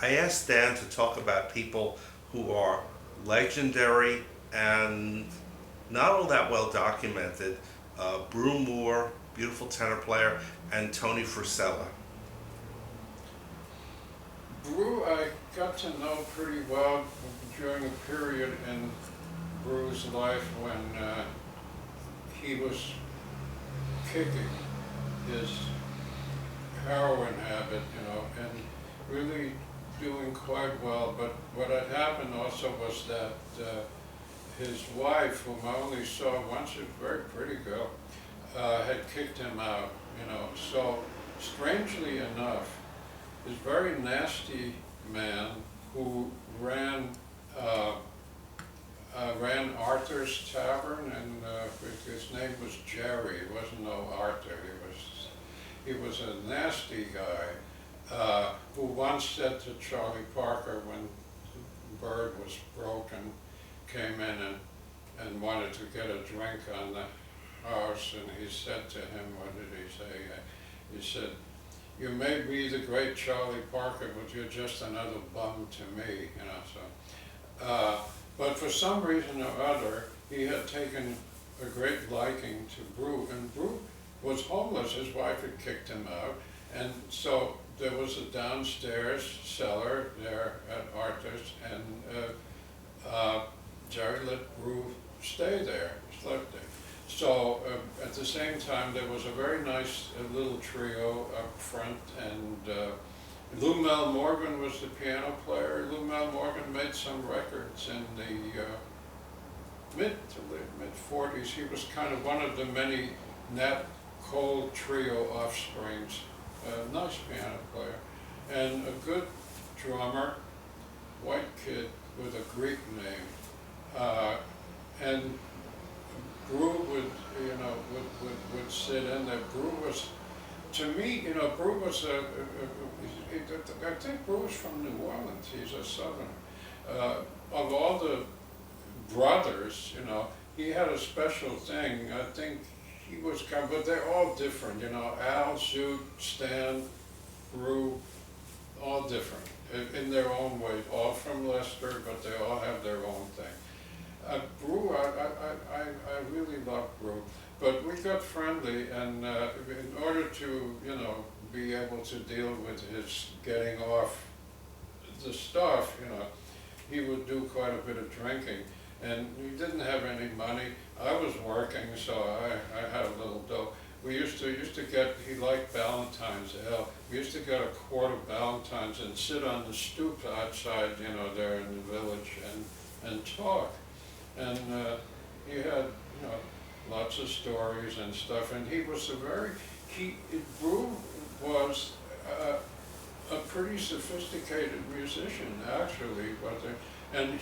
I asked Dan to talk about people who are legendary and not all that well documented. Brew Moore, beautiful tenor player, and Tony Fruscella. Brew, I got to know pretty well during a period in Brew's life when he was kicking his heroin habit, and really doing quite well. But what had happened also was that his wife, whom I only saw once, a very pretty girl, had kicked him out, So strangely enough, this very nasty man who uh, ran Arthur's Tavern, and his name was Jerry. It wasn't no Arthur. He was a nasty guy who once said to Charlie Parker when the bird was broken, came in and wanted to get a drink on the house, and he said to him, what did he say? He said, "You may be the great Charlie Parker, but you're just another bum to me," But for some reason or other, he had taken a great liking to Brew, and Brew was homeless. His wife had kicked him out, and so there was a downstairs cellar there at Arthur's, and Jerry let Brew stay there, slept there. So at the same time, there was a very nice little trio up front, and Lou Mel Morgan was the piano player. Lou Mel Morgan made some records in the mid 40s. He was kind of one of the many Nat Cole trio offsprings. A nice piano player and a good drummer, white kid with a Greek name, and Brew would sit in there. Brew was, to me, Brew was I think Brew was from New Orleans. He's a Southerner. Of all the brothers, he had a special thing. I think he was kind of, but they're all different, Al, Zoot, Stan, Brew, all different in their own way, all from Leicester, but they all have their own thing. Brew, I really loved Brew, but we got friendly, and in order to, be able to deal with his getting off the stuff, he would do quite a bit of drinking, and he didn't have any money. I was working, so I had a little dough. We used to get, he liked Valentine's ale. We used to get a quart of Valentine's and sit on the stoop outside, there in the village, and talk. And he had, lots of stories and stuff. And he was Brew was a pretty sophisticated musician, actually. And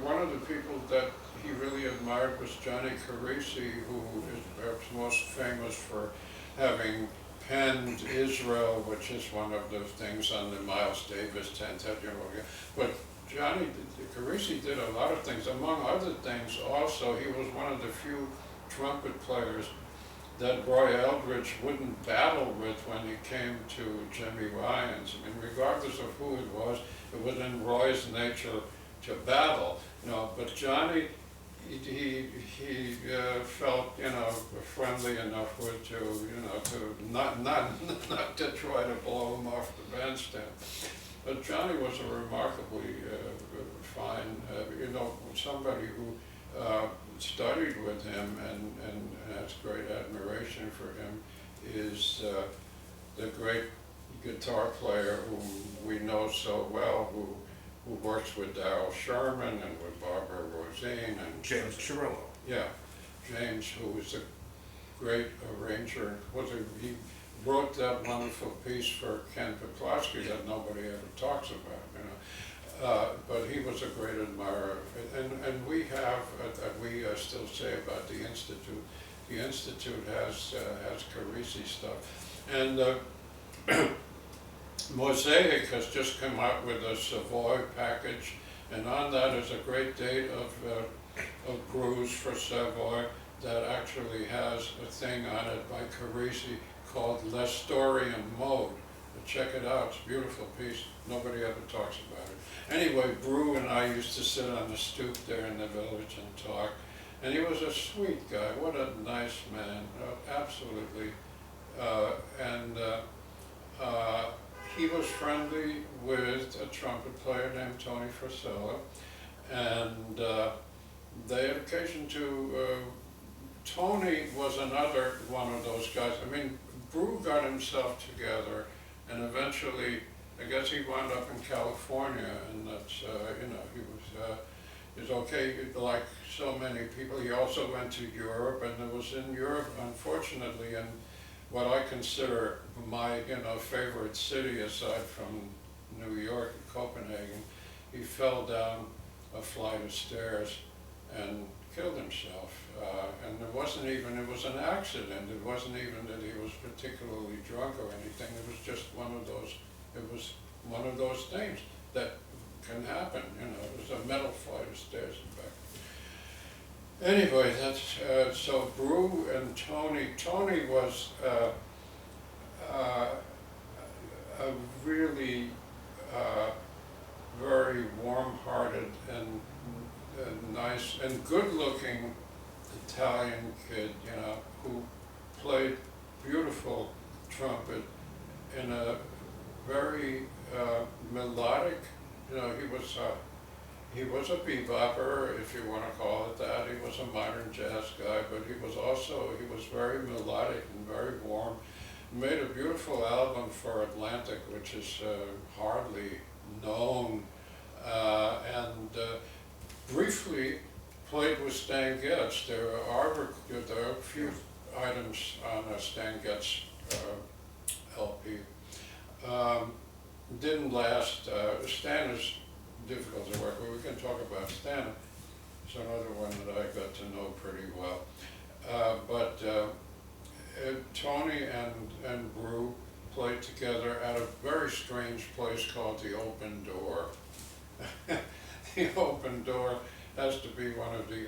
one of the people that he really admired was Johnny Carisi, who is perhaps most famous for having penned Israel, which is one of the things on the Miles Davis Tentet. But Johnny Carisi did a lot of things. Among other things, also, he was one of the few trumpet players that Roy Eldridge wouldn't battle with when he came to Jimmy Ryan's. I mean, regardless of who it was in Roy's nature to battle. But Johnny, he felt, friendly enough to not to try to blow him off the bandstand. But Johnny was a remarkably fine, somebody who studied with him and has great admiration for him is the great guitar player whom we know so well, who works with Darrell Sherman and with Barbara Rosine and James Chirillo. Yeah, James, who was a great arranger. He wrote that wonderful piece for Ken Peplowski that nobody ever talks about, but he was a great admirer. And we have, we still say about the Institute. The Institute has Carisi stuff, and Mosaic has just come out with a Savoy package, and on that is a great date of brews for Savoy that actually has a thing on it by Carisi called Lestorian Mode, Check it out, it's a beautiful piece, nobody ever talks about it. Anyway, Brew and I used to sit on the stoop there in the village and talk, and he was a sweet guy, what a nice man, absolutely. He was friendly with a trumpet player named Tony Fruscella, and they had occasion to, Tony was another one of those guys. I mean, Brew got himself together, and eventually, I guess he wound up in California, and that's, he was okay, like so many people. He also went to Europe, and it was in Europe, unfortunately, in what I consider my, favorite city aside from New York and Copenhagen. He fell down a flight of stairs and killed himself. And it was an accident. It wasn't even that he was particularly drunk or anything. It was just one of those things that can happen, It was a metal flight of stairs and back. Anyway, that's, so Brew and Tony was a really very warm-hearted and nice and good-looking Italian kid, who played beautiful trumpet in a very melodic, he was a bebopper, if you want to call it that. He was a modern jazz guy, but he was very melodic and very warm. He made a beautiful album for Atlantic, which is hardly known, and briefly played with Stan Getz. There are a few items on a Stan Getz LP. Didn't last. Stan is difficult to work with. We can talk about Stan. It's another one that I got to know pretty well. But Tony and Brew played together at a very strange place called the Open Door. The Open Door has to be one of the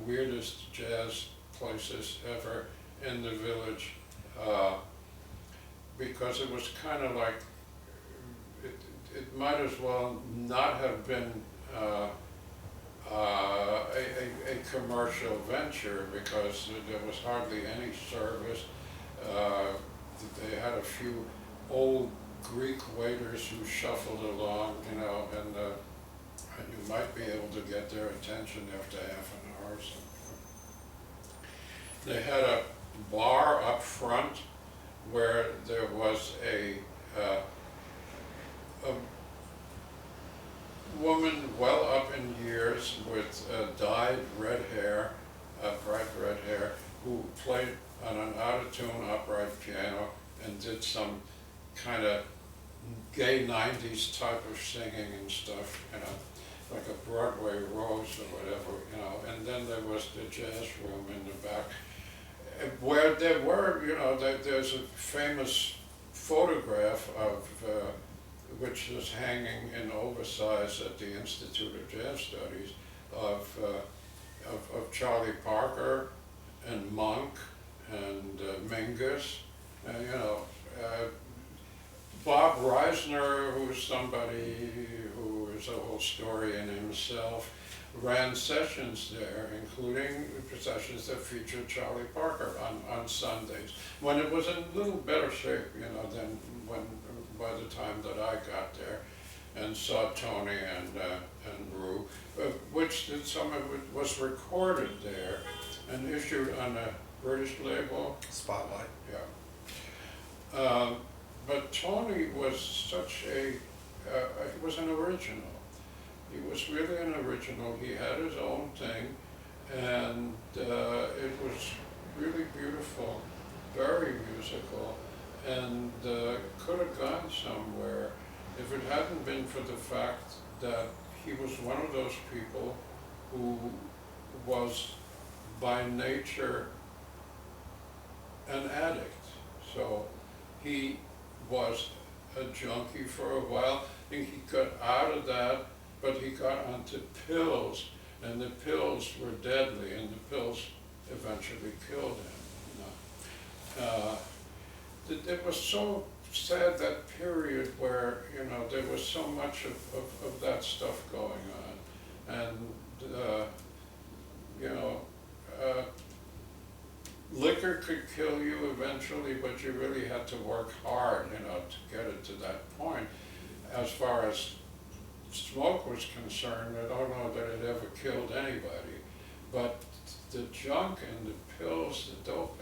weirdest jazz places ever in the village, because it was kind of like, it might as well not have been a commercial venture, because there was hardly any service. They had a few old Greek waiters who shuffled along, and you might be able to get their attention after half an hour or something. They had a bar up front where there was a woman well up in years with dyed red hair, bright red hair, who played on an out-of-tune upright piano and did some kind of gay 90s type of singing and stuff, like a Broadway Rose or whatever, and then there was the jazz room in the back, where there were, there's a famous photograph of, which is hanging in oversize at the Institute of Jazz Studies, of Charlie Parker and Monk and Mingus, Bob Reisner, who's somebody who is a whole story in himself, ran sessions there, including sessions that featured Charlie Parker on Sundays, when it was in a little better shape, than by the time that I got there and saw Tony and Brew, which some of it was recorded there and issued on a British label. Spotlight. Yeah. But Tony was such he was an original. He was really an original. He had his own thing, and it was really beautiful, very musical, and could have gone somewhere if it hadn't been for the fact that he was one of those people who was by nature an addict. So he was a junkie for a while, and he got out of that, but he got onto pills, and the pills were deadly, and the pills eventually killed him. It was so sad that period where, you know, there was so much of that stuff going on. And, you know, liquor could kill you eventually, but you really had to work hard, you know, to get it to that point. As far as smoke was concerned, I don't know that it ever killed anybody, but the junk and the pills, the dope,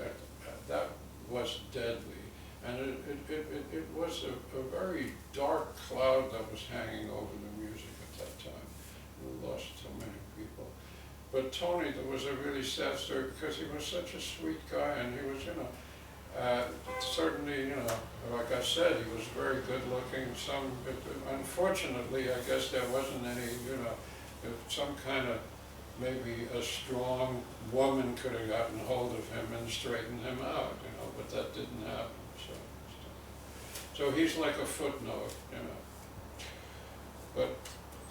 that was deadly. And it was a very dark cloud that was hanging over the music at that time. We lost so many people. But Tony, there was a really sad story because he was such a sweet guy, and he was, you know, certainly, you know, like I said, he was very good looking. Unfortunately, I guess there wasn't any, you know, some kind of, maybe a strong woman could have gotten hold of him and straightened him out, you know, but that didn't happen. So he's like a footnote, you know. But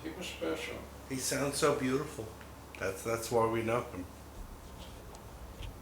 he was special. He sounds so beautiful. That's why we know him.